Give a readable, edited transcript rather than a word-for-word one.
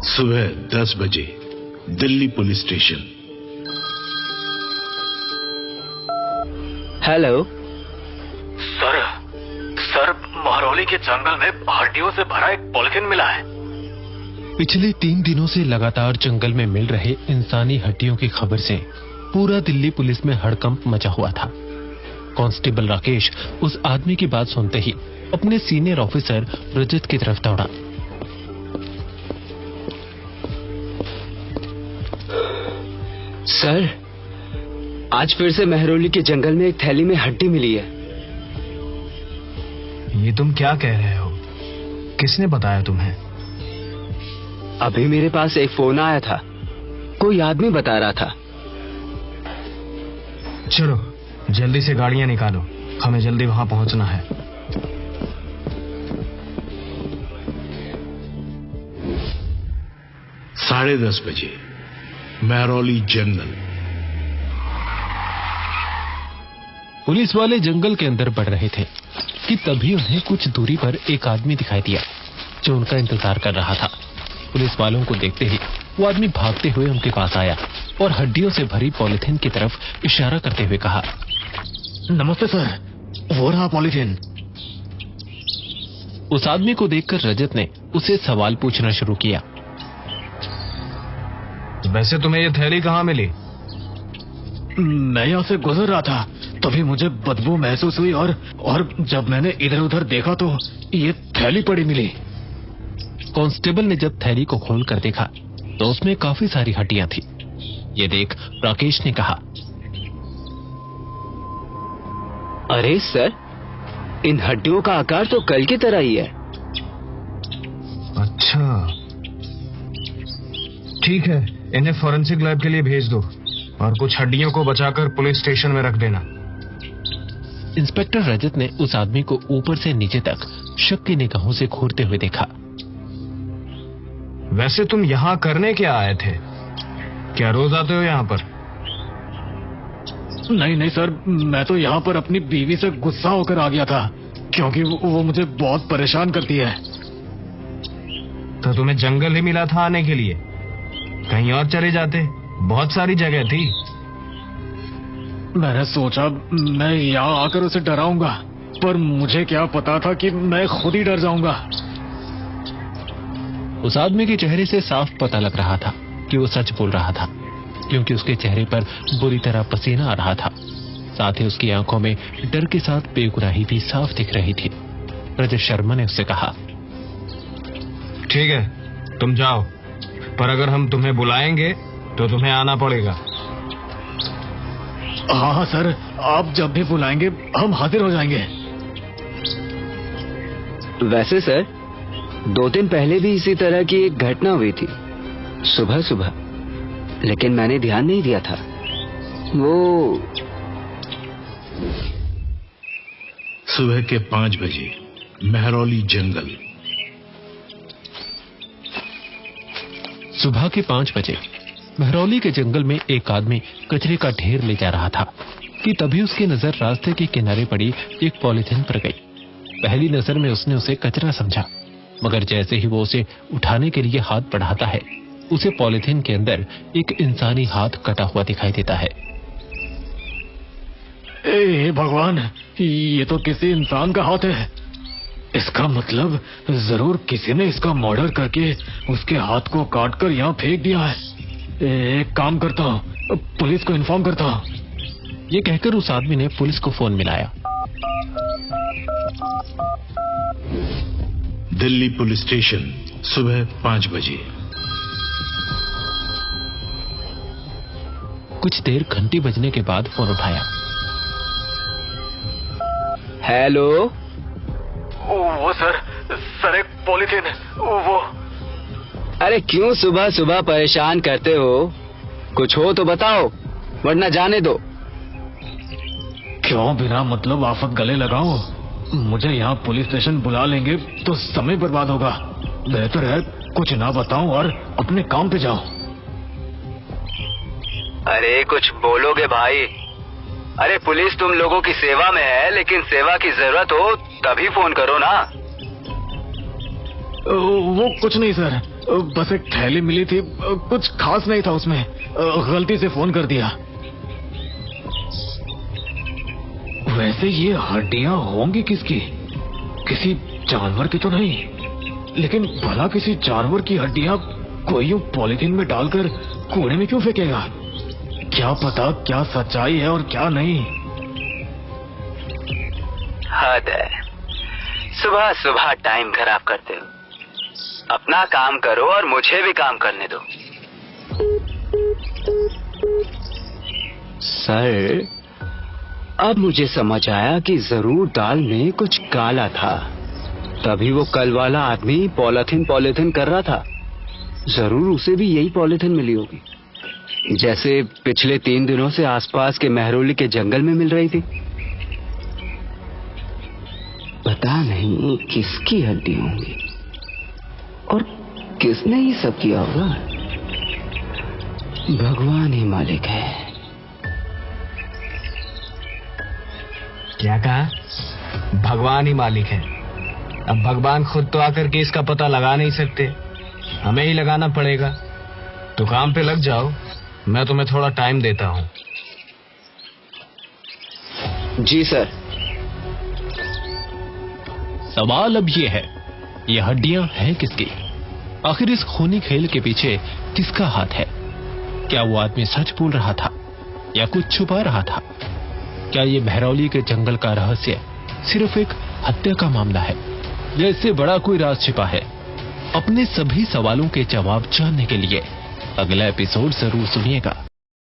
सुबह 10 बजे Delhi police station. Hello sir, Mehrauli के जंगल में हड्डियों से भरा एक पॉलिथीन मिला है। पिछले 3 दिनों से लगातार जंगल में मिल रहे इंसानी हड्डियों की खबर से पूरा दिल्ली पुलिस में हड़कंप मचा हुआ था। कांस्टेबल राकेश उस आदमी की बात सुनते ही अपने सीनियर ऑफिसर रजत की तरफ दौड़ा। सर, आज फिर से महरौली के जंगल में एक थैली में हड्डी मिली है। ये तुम क्या कह रहे हो? किसने बताया तुम्हें? अभी मेरे पास एक फोन आया था, कोई आदमी बता रहा था। चलो जल्दी से गाड़ियां निकालो, हमें जल्दी वहां पहुंचना है। साढ़े 10 बजे महरौली जंगल। पुलिस वाले जंगल के अंदर बढ़ रहे थे कि तभी उन्हें कुछ दूरी पर एक आदमी दिखाई दिया जो उनका इंतजार कर रहा था। पुलिस वालों को देखते ही वो आदमी भागते हुए उनके पास आया और हड्डियों से भरी पॉलिथीन की तरफ इशारा करते हुए कहा, नमस्ते सर, वो रहा पॉलिथीन। उस आदमी को देखकर रजत ने उसे सवाल पूछना शुरू किया। वैसे तुम्हें ये थैली कहाँ मिली? मैं यहाँ से गुजर रहा था, तभी मुझे बदबू महसूस हुई और जब मैंने इधर उधर देखा तो ये थैली पड़ी मिली। कांस्टेबल ने जब थैली को खोल कर देखा तो उसमें काफी सारी हड्डियां थी। ये देख राकेश ने कहा, अरे सर, इन हड्डियों का आकार तो कल की तरह ही है। अच्छा, ठीक है, इन्हें फॉरेंसिक लैब के लिए भेज दो और कुछ हड्डियों को बचाकर पुलिस स्टेशन में रख देना। इंस्पेक्टर रजत ने उस आदमी को ऊपर से नीचे तक शक की निगाहों से घूरते हुए देखा। वैसे तुम यहाँ करने क्या आए थे? क्या रोज आते हो यहाँ पर? नहीं सर, मैं तो यहाँ पर अपनी बीवी से गुस्सा होकर आ गया था, क्योंकि वो मुझे बहुत परेशान करती है। तो तुम्हें जंगल ही मिला था आने के लिए? कहीं और चले जाते, बहुत सारी जगह थी। मैंने सोचा मैं यहाँ आकर उसे डराऊंगा, पर मुझे क्या पता था कि मैं खुद ही डर जाऊंगा। उस आदमी के चेहरे से साफ पता लग रहा था कि वो सच बोल रहा था, क्योंकि उसके चेहरे पर बुरी तरह पसीना आ रहा था। साथ ही उसकी आंखों में डर के साथ बेगुनाही भी साफ दिख रही थी। रजत शर्मा ने उससे कहा, ठीक है, तुम जाओ, पर अगर हम तुम्हें बुलाएंगे तो तुम्हें आना पड़ेगा। हाँ सर, आप जब भी बुलाएंगे हम हाजिर हो जाएंगे। वैसे सर, 2 दिन पहले भी इसी तरह की एक घटना हुई थी, सुबह सुबह, लेकिन मैंने ध्यान नहीं दिया था। वो सुबह के 5 बजे महरौली जंगल। सुबह के 5 बजे महरौली के जंगल में एक आदमी कचरे का ढेर ले जा रहा था कि तभी उसकी नजर रास्ते के किनारे पड़ी एक पॉलिथीन पर गई। पहली नजर में उसने उसे कचरा समझा, मगर जैसे ही वो उसे उठाने के लिए हाथ बढ़ाता है, उसे पॉलिथीन के अंदर एक इंसानी हाथ कटा हुआ दिखाई देता है। हे भगवान, ये तो किसी इंसान का हाथ है। इसका मतलब जरूर किसी ने इसका मर्डर करके उसके हाथ को काटकर यहाँ फेंक दिया है। एक काम करता हूँ, पुलिस को इन्फॉर्म करता हूँ। ये कहकर उस आदमी ने पुलिस को फोन मिलाया। दिल्ली पुलिस स्टेशन सुबह 5 बजे। कुछ देर घंटी बजने के बाद फोन उठाया। हेलो। वो सर एक पॉलिथीन, वो। अरे क्यों सुबह सुबह परेशान करते हो? कुछ हो तो बताओ, वरना जाने दो। क्यों बिना मतलब आफत गले लगाओ? मुझे यहाँ पुलिस स्टेशन बुला लेंगे तो समय बर्बाद होगा। बेहतर है कुछ ना बताऊं और अपने काम पे जाओ। अरे कुछ बोलोगे भाई? अरे पुलिस तुम लोगों की सेवा में है, लेकिन सेवा की जरूरत हो तभी फोन करो ना। वो कुछ नहीं सर, बस एक थैली मिली थी, कुछ खास नहीं था उसमें, गलती से फोन कर दिया। वैसे ये हड्डियां होंगी किसकी? किसी जानवर की तो नहीं, लेकिन भला किसी जानवर की हड्डियां कोई यूं पॉलिथीन में डालकर कूड़े में क्यों फेंकेगा? क्या पता क्या सच्चाई है और क्या नहीं। हद है, सुबह सुबह टाइम खराब करते हो। अपना काम करो और मुझे भी काम करने दो। सर, अब मुझे समझ आया कि जरूर दाल में कुछ काला था, तभी वो कल वाला आदमी पॉलिथीन कर रहा था। जरूर उसे भी यही पॉलिथीन मिली होगी, जैसे पिछले 3 दिनों से आसपास के मेहरौली के जंगल में मिल रही थी। पता नहीं किसकी हड्डी होंगी और किसने ये सब किया होगा। भगवान ही मालिक है। क्या कहा? भगवान ही मालिक है। अब भगवान खुद तो आकर के इसका पता लगा नहीं सकते, हमें ही लगाना पड़ेगा। तो काम पे लग जाओ, मैं तुम्हें थोड़ा टाइम देता हूँ। जी सर। सवाल अब ये है, ये हड्डियां हैं किसकी? आखिर इस खूनी खेल के पीछे किसका हाथ है? क्या वो आदमी सच बोल रहा था या कुछ छुपा रहा था? क्या ये मेहरौली के जंगल का रहस्य सिर्फ एक हत्या का मामला है या इससे बड़ा कोई राज छिपा है? अपने सभी सवालों के जवाब जानने के लिए अगला एपिसोड जरूर सुनिएगा।